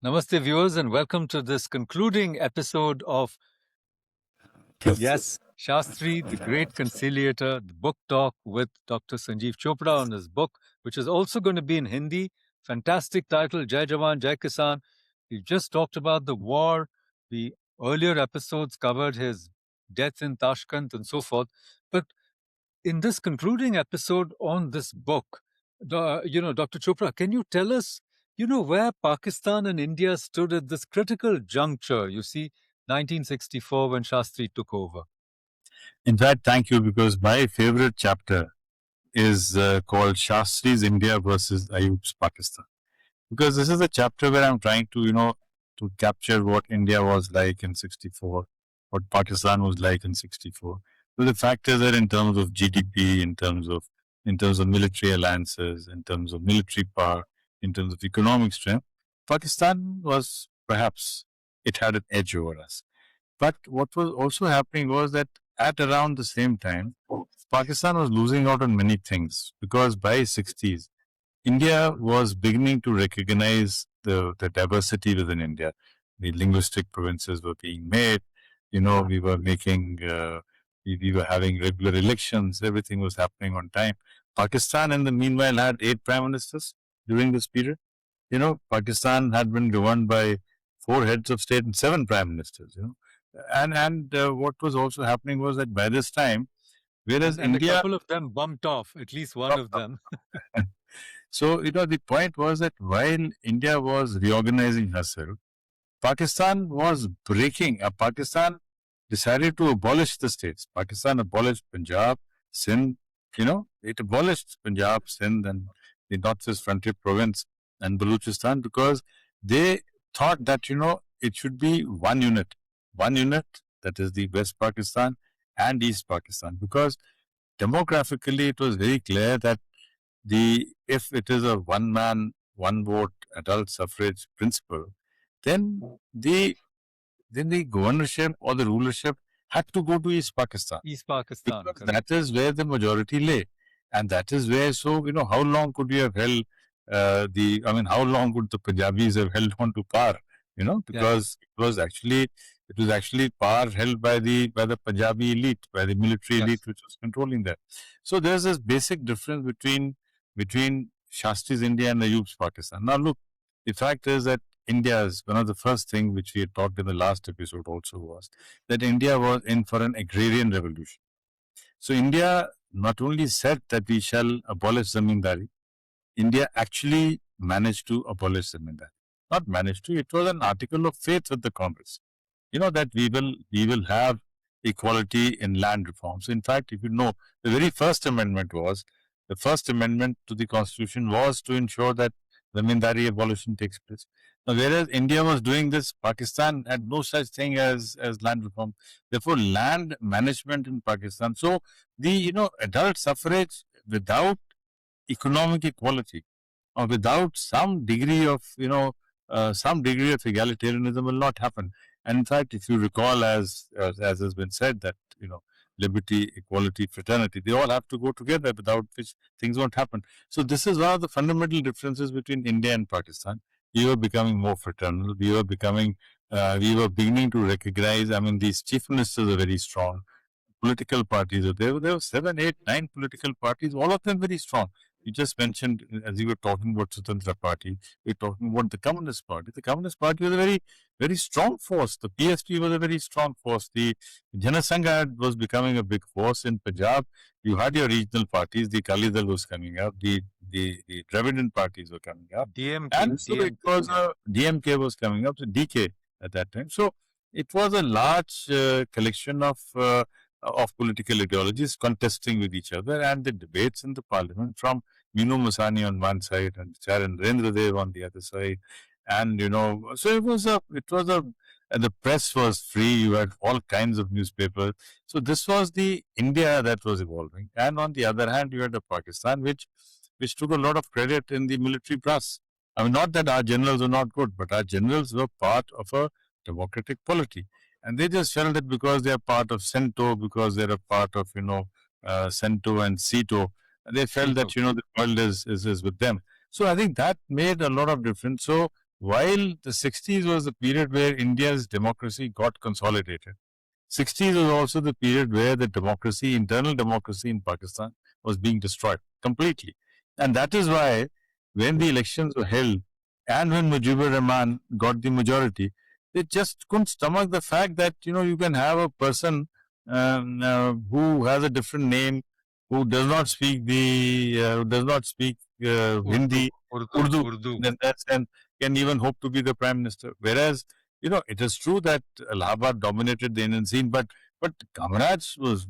Namaste, viewers, and welcome to this concluding episode of Shastri, The Great Conciliator, the book talk with Dr. Sanjeev Chopra on his book, which is also going to be in Hindi. Fantastic title, Jai Jawan, Jai Kisan. We just talked about the war. The earlier episodes covered his death in Tashkent and so forth. But in this concluding episode on this book, Dr. Chopra, can you tell us, where Pakistan and India stood at this critical juncture? You see, 1964 when Shastri took over. In fact, thank you, because my favorite chapter is called Shastri's India versus Ayub's Pakistan. Because this is a chapter where I'm trying to, to capture what India was like in 64, what Pakistan was like in 64. So the fact is that in terms of GDP, in terms of military alliances, in terms of military power, in terms of economic strength, Pakistan was perhaps, it had an edge over us. But what was also happening was that at around the same time, Pakistan was losing out on many things, because by 60s, India was beginning to recognize the diversity within India. The linguistic provinces were being made. We were making, we were having regular elections. Everything was happening on time. Pakistan, in the meanwhile, had 8 prime ministers during this period. Pakistan had been governed by 4 heads of state and 7 prime ministers. And what was also happening was that by this time, whereas And India, a couple of them bumped off, at least one of them. So, the point was that while India was reorganizing herself, Pakistan was breaking. Pakistan decided to abolish the states. Pakistan abolished Punjab, Sindh, it abolished Punjab, Sindh, and the Northwest Frontier Province and Baluchistan, because they thought that, it should be one unit, that is the West Pakistan and East Pakistan, because demographically it was very clear that if it is a one man, one vote adult suffrage principle, then the governorship or the rulership had to go to East Pakistan. East Pakistan. Because that is where the majority lay. And that is where, so, how long could you have held how long would the Punjabis have held on to power? Because it was actually power held by the Punjabi elite, by the military elite, which was controlling that. So there's this basic difference between Shastri's India and Ayub's Pakistan. Now look, the fact is that India's, one of the first things which we had talked in the last episode also was that India was in for an agrarian revolution. So India not only said that we shall abolish zamindari, India actually managed to abolish zamindari. Not managed to, it was an article of faith with the Congress. That we will have equality in land reforms. In fact, if you know, the very first amendment to the Constitution was to ensure that zamindari abolition takes place. Now, whereas India was doing this, Pakistan had no such thing as land reform. Therefore, land management in Pakistan. So, the adult suffrage without economic equality or without some degree of egalitarianism will not happen. And in fact, if you recall, as has been said, that liberty, equality, fraternity, they all have to go together, without which things won't happen. So this is one of the fundamental differences between India and Pakistan. We were becoming more fraternal. We were beginning to recognize, these chief ministers are very strong. Political parties are there. There were 7, 8, 9 political parties, all of them very strong. You just mentioned, as you were talking about Swatantra Party, we're talking about the Communist Party. The Communist Party was a very, very strong force. The PSP was a very strong force. The Janasangh was becoming a big force in Punjab. You had your regional parties. The Akali Dal was coming up. The Dravidian parties were coming up. DMK, and so it was DMK was coming up. So DK at that time. So it was a large collection of political ideologies contesting with each other, and the debates in the parliament from Minu Masani on one side and Charan Narendra Dev on the other side. And, so it was and the press was free. You had all kinds of newspapers. So this was the India that was evolving. And on the other hand, you had a Pakistan, which took a lot of credit in the military brass. Not that our generals were not good, but our generals were part of a democratic polity. And they just felt that because they are part of CENTO, because they're a part of, CENTO and CETO, they felt that, the world is with them. So I think that made a lot of difference. So while the 60s was the period where India's democracy got consolidated, 60s was also the period where the democracy, internal democracy in Pakistan was being destroyed completely. And that is why when the elections were held and when Mujibur Rahman got the majority, they just couldn't stomach the fact that, you can have a person who has a different name, who does not speak Hindi, Urdu, and can even hope to be the prime minister. Whereas, it is true that Allahabad dominated the Indian scene, but Kamaraj was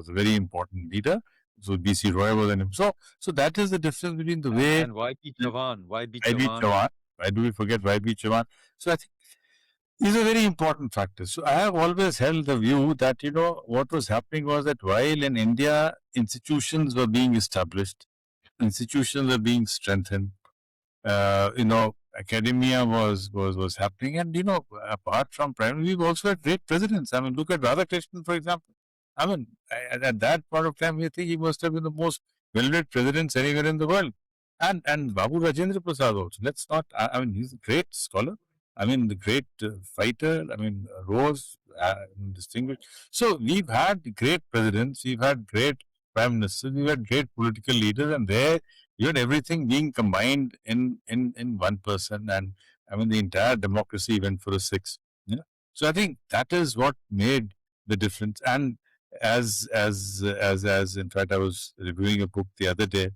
a very important leader. So BC Roy was an so that is the difference between the way and YB Chavan. Why do we forget YB Chavan? So I think these are very important factors. So I have always held the view that what was happening was that while in India institutions were being established, institutions were being strengthened, academia was happening, and apart from primary, we've also had great presidents. I mean, look at Radhakrishnan, for example. I mean, at that point of time, we think he must have been the most well-read presidents anywhere in the world. And Babu Rajendra Prasad also. Let's not. I mean, he's a great scholar. I mean, the great fighter. I mean, rose distinguished. So we've had great presidents. We've had great prime ministers. We've had great political leaders, and there you had everything being combined in one person, and I mean the entire democracy went for a 6. So I think that is what made the difference. And as in fact, I was reviewing a book the other day,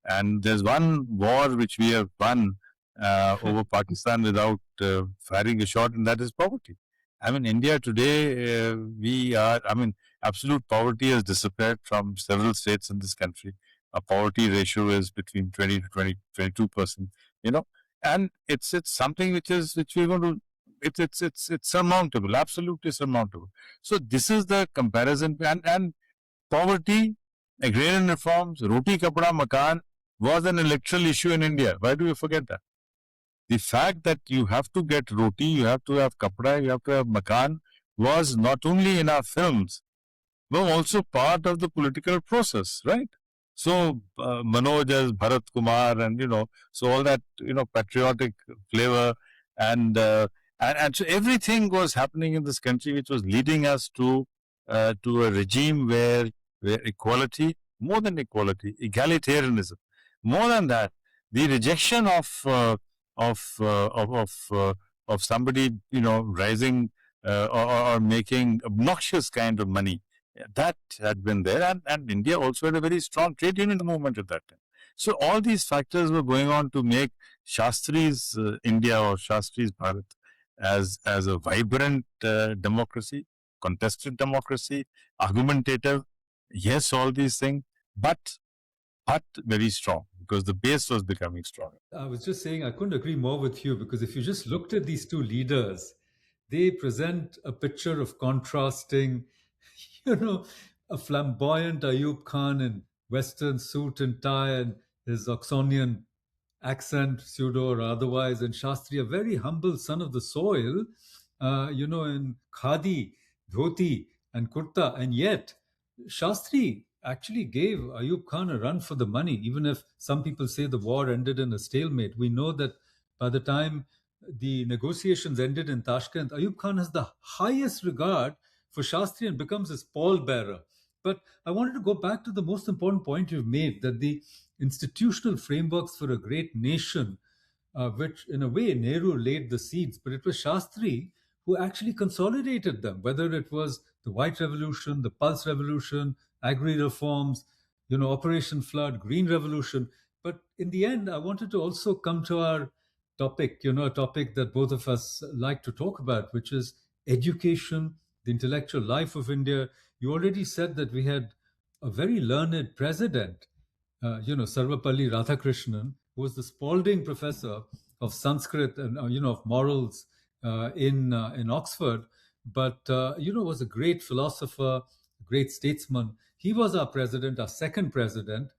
and there's one war which we have won over Pakistan without firing a shot, and that is poverty. I mean, India today, absolute poverty has disappeared from several states in this country. Our poverty ratio is between 20 to 22%, and it's something which we're going to, it's surmountable, absolutely surmountable. So this is the comparison, and poverty, agrarian reforms, roti, kapda, makan was an electoral issue in India. Why do we forget that? The fact that you have to get roti, you have to have kapda, you have to have makan was not only in our films, but also part of the political process, right? So Manoj as Bharat Kumar, and so all that patriotic flavor, and so everything was happening in this country, which was leading us to a regime where equality, more than equality, egalitarianism, more than that, the rejection of somebody rising or making obnoxious kind of money. That had been there, and India also had a very strong trade union movement at that time. So all these factors were going on to make Shastri's India, or Shastri's Bharat, as a vibrant democracy, contested democracy, argumentative. Yes, all these things, but very strong, because the base was becoming stronger. I was just saying, I couldn't agree more with you, because if you just looked at these two leaders, they present a picture of contrasting, a flamboyant Ayub Khan in Western suit and tie and his Oxonian accent, pseudo or otherwise, and Shastri, a very humble son of the soil, in khadi, dhoti, and kurta. And yet, Shastri actually gave Ayub Khan a run for the money, even if some people say the war ended in a stalemate. We know that by the time the negotiations ended in Tashkent, Ayub Khan has the highest regard for Shastri and becomes his pallbearer. But I wanted to go back to the most important point you've made, that the institutional frameworks for a great nation, which in a way Nehru laid the seeds, but it was Shastri who actually consolidated them, whether it was the White Revolution, the Pulse Revolution, agri reforms, Operation Flood, Green Revolution. But in the end, I wanted to also come to our topic, a topic that both of us like to talk about, which is education, the intellectual life of India. You already said that we had a very learned president, Sarvapalli Radhakrishnan, who was the Spalding Professor of Sanskrit and of morals in Oxford, but was a great philosopher, a great statesman. He was our president, our second president.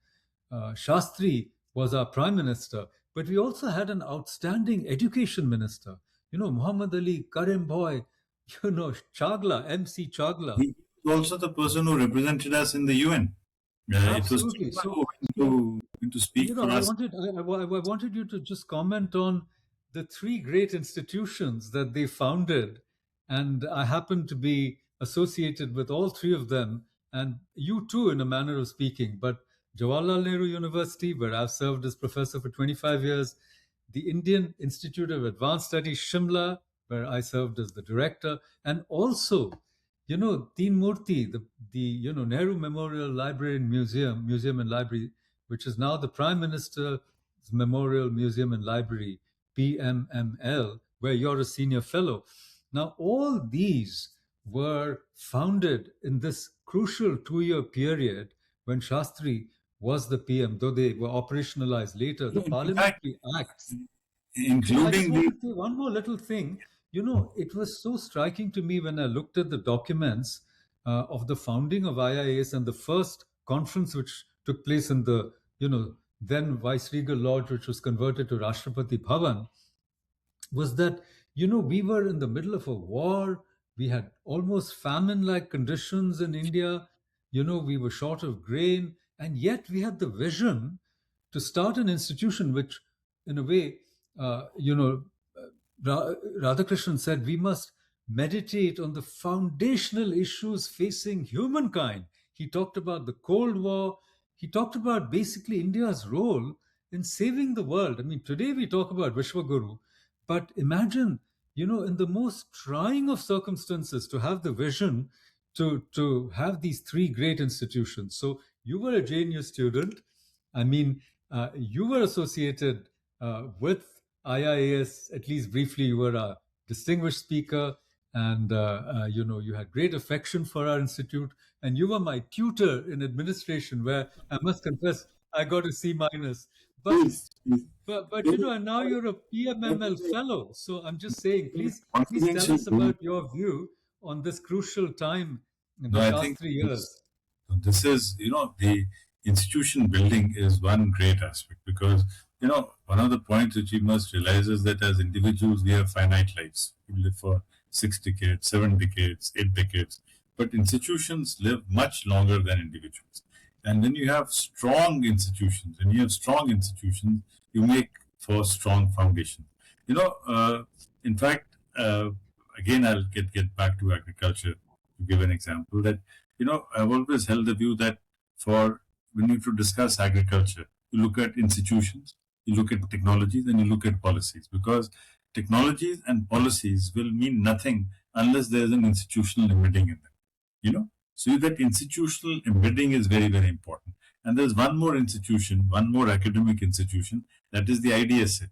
Shastri was our prime minister, but we also had an outstanding education minister. Muhammad Ali, Karim Bhai, Chagla, MC Chagla. He was also the person who represented us in the UN. Absolutely. So to speak for I us. wanted you to just comment on the three great institutions that they founded, and I happen to be associated with all three of them, and you too, in a manner of speaking. But Jawaharlal Nehru University, where I've served as professor for 25 years, the Indian Institute of Advanced Studies, Shimla, where I served as the director, and also, Teen Murti, the Nehru Memorial Library and Museum and Library, which is now the Prime Minister's Memorial Museum and Library, PMML, where you're a senior fellow. Now, all these were founded in this crucial 2-year period when Shastri was the PM, though they were operationalized later. The In fact, Parliamentary Acts. I just including want the to say one more little thing. It was so striking to me when I looked at the documents of the founding of IIS and the first conference which took place in the, then Viceregal Lodge, which was converted to Rashtrapati Bhavan, was that, we were in the middle of a war. We had almost famine like conditions in India. We were short of grain. And yet we had the vision to start an institution which, in a way, Radhakrishnan said, we must meditate on the foundational issues facing humankind. He talked about the Cold War. He talked about basically India's role in saving the world. I mean, today we talk about Vishwaguru, but imagine, in the most trying of circumstances, to have the vision to have these three great institutions. So you were a JNU student. I mean, you were associated with IIAS, at least briefly. You were a distinguished speaker, and you had great affection for our institute. And you were my tutor in administration, where I must confess I got a C minus. But please, please. and now you're a PMML fellow. So I'm just saying, please tell Confidential us about your view on this crucial time in No, the I past think 3 years. this is, the institution building is one great aspect because, one of the points which we must realize is that as individuals, we have finite lives. We live for 6 decades, 7 decades, 8 decades, but institutions live much longer than individuals. And when you have strong institutions, you make for strong foundation. In fact, again, I'll get back to agriculture to give an example that, I've always held the view that for when you to discuss agriculture, you look at institutions, you look at technologies, and you look at policies because technologies and policies will mean nothing unless there is an institutional embedding in them. So that institutional embedding is very, very important. And there's one more institution, one more academic institution, that is the IDSA,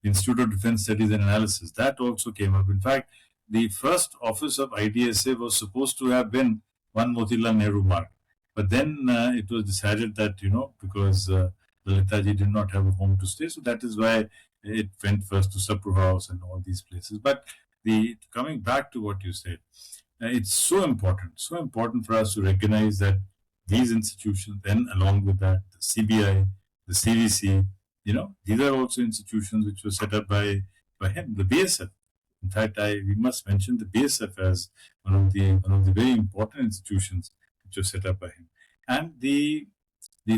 Institute of Defense Studies and Analysis. That also came up. In fact, the first office of IDSA was supposed to have been one Motilal Nehru Marg. But then it was decided that, because Lalitaji did not have a home to stay, so that is why it went first to Sapru House and all these places. But coming back to what you said, it's so important for us to recognize that these institutions, then along with that, the CBI, the CVC, these are also institutions which were set up by him, the BSF. In fact, we must mention the BSF as one of the very important institutions which was set up by him. And the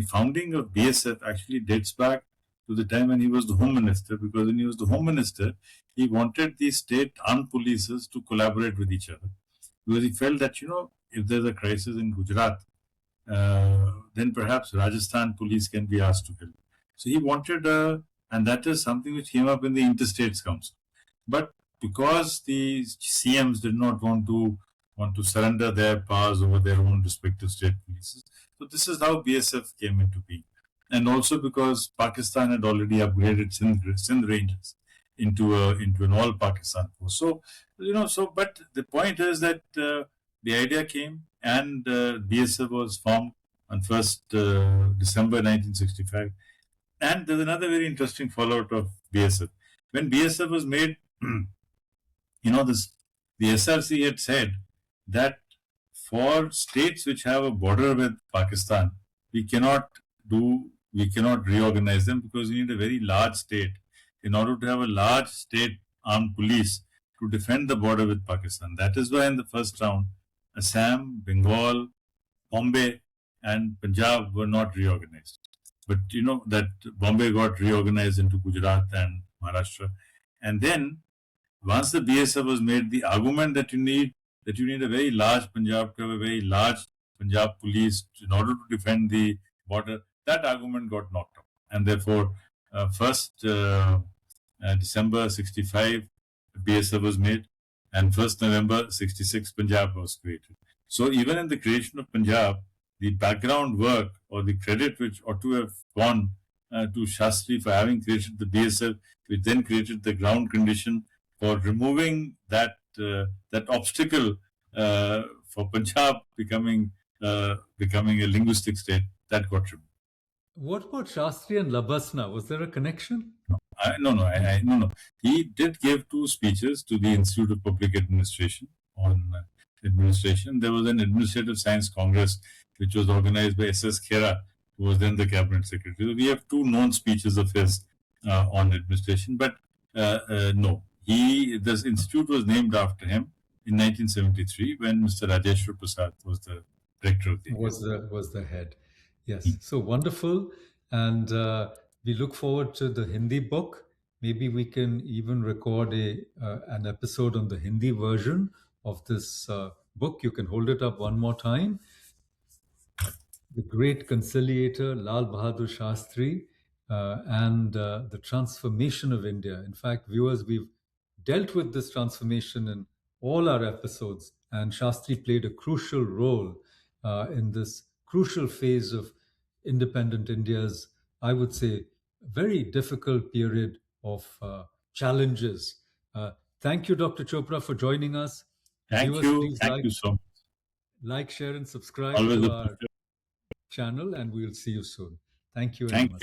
founding of BSF actually dates back to the time when he was the Home Minister, because when he was the Home Minister, he wanted the state armed polices to collaborate with each other. Because he felt that, if there's a crisis in Gujarat, then perhaps Rajasthan police can be asked to help. So he wanted, and that is something which came up in the Interstates Council. But because the CMs did not want to surrender their powers over their own respective state polices, so this is how BSF came into being. And also because Pakistan had already upgraded Sindh Rangers into an all Pakistan force. So, but the point is that the idea came and BSF was formed on 1st December 1965. And there's another very interesting fallout of BSF. When BSF was made, the SRC had said that for states which have a border with Pakistan, we cannot reorganize them because we need a very large state in order to have a large state armed police to defend the border with Pakistan. That is why in the first round, Assam, Bengal, Bombay, and Punjab were not reorganized. but that Bombay got reorganized into Gujarat and Maharashtra. And then once the BSF was made, the argument that you need a very large Punjab to have a very large Punjab police in order to defend the border, that argument got knocked out. And therefore, first December 65, BSF was made, and 1st November 66, Punjab was created. So even in the creation of Punjab, the background work or the credit which ought to have gone to Shastri for having created the BSF, which then created the ground condition for removing that obstacle for Punjab becoming a linguistic state, that got removed. What about Shastri and Labasna? Was there a connection? No. He did give 2 speeches to the Institute of Public Administration on administration. There was an Administrative Science Congress which was organized by S.S. Khera, who was then the Cabinet Secretary. We have 2 known speeches of his on administration, but no. This institute was named after him in 1973 when Mr. Rajeshwar Prasad was the director of the was the head. Yes, so wonderful. And we look forward to the Hindi book. Maybe we can even record an episode on the Hindi version of this book. You can hold it up one more time. The Great Conciliator, Lal Bahadur Shastri, and the transformation of India. In fact, viewers, we've dealt with this transformation in all our episodes, and Shastri played a crucial role in this crucial phase of independent India's, I would say, very difficult period of challenges. Thank you, Dr. Chopra, for joining us. Thank you. Thank you so much. Like, share, and subscribe Always to our channel, and we'll see you soon. Thank you. Thank you.